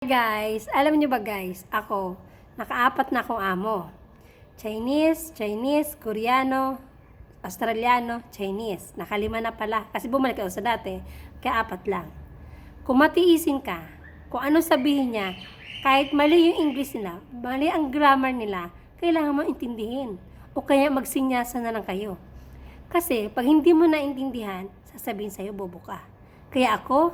Guys, alam niyo ba guys, ako, nakaapat na akong amo. Chinese, Koreano, Australiano, Chinese. Nakalima na pala, kasi bumalik ako sa dati, kaya apat lang. Kung matiisin ka, kung ano sabihin niya, kahit mali yung English nila, mali ang grammar nila, kailangan mo intindihin. O kaya magsinyasa na lang kayo. Kasi, pag hindi mo naintindihan, sasabihin sa'yo, bobo ka. Kaya ako,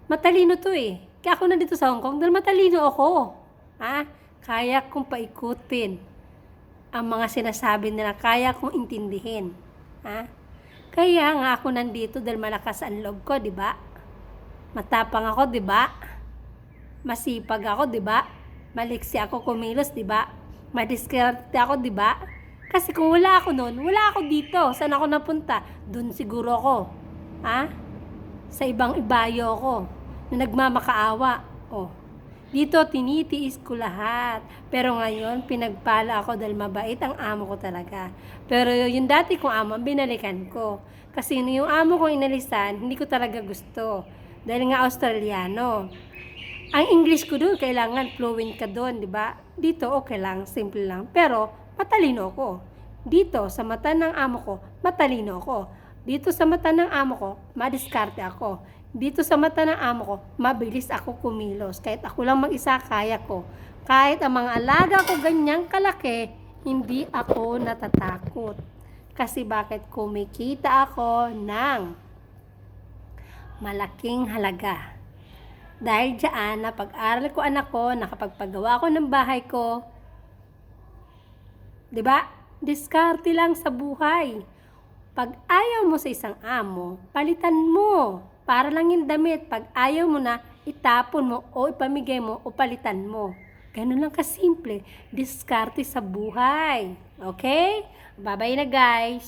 matalino to eh. Kaya ako nandito sa Hong Kong dahil matalino ako. Kaya kong paikutin ang mga sinasabi nila. Kaya kong intindihin. Kaya nga ako nandito dahil malakas ang loob ko, di ba? Matapang ako, di ba? Masipag ako, di ba? Maliksi ako kumilos, di ba? Madiskarte ako, di ba? Kasi kung wala ako noon, wala ako dito. Saan ako napunta? Doon siguro ako. Sa ibang ibayo ako na nagmamakaawa. Dito tinitiis ko lahat. Pero ngayon, pinagpala ako dahil mabait ang amo ko talaga. Pero yung dati kong amo, binalikan ko. Kasi yung amo kong inalisan, hindi ko talaga gusto. Dahil nga Australiano. Ang English ko doon, kailangan fluent ka doon, di ba? Dito, okay lang, simple lang. Pero, matalino ako. Dito, sa mata ng amo ko, matalino ako. Dito sa mata ng amo ko, madiskarte ako. Dito sa mata ng amo ko, mabilis ako kumilos. Kahit ako lang mag-isa, kaya ko. Kahit ang mga alaga ko ganyang kalaki, hindi ako natatakot. Kasi bakit kumikita ako ng malaking halaga. Dahil dyan, napag-aral ko anak ko, nakapagpagawa ko ng bahay ko. Diba? Diskarte lang sa buhay. Pag ayaw mo sa isang amo, palitan mo. Para lang yung damit. Pag ayaw mo na, itapon mo o ipamigay mo o palitan mo. Ganun lang kasimple. Diskarte sa buhay. Okay? Bye-bye na guys.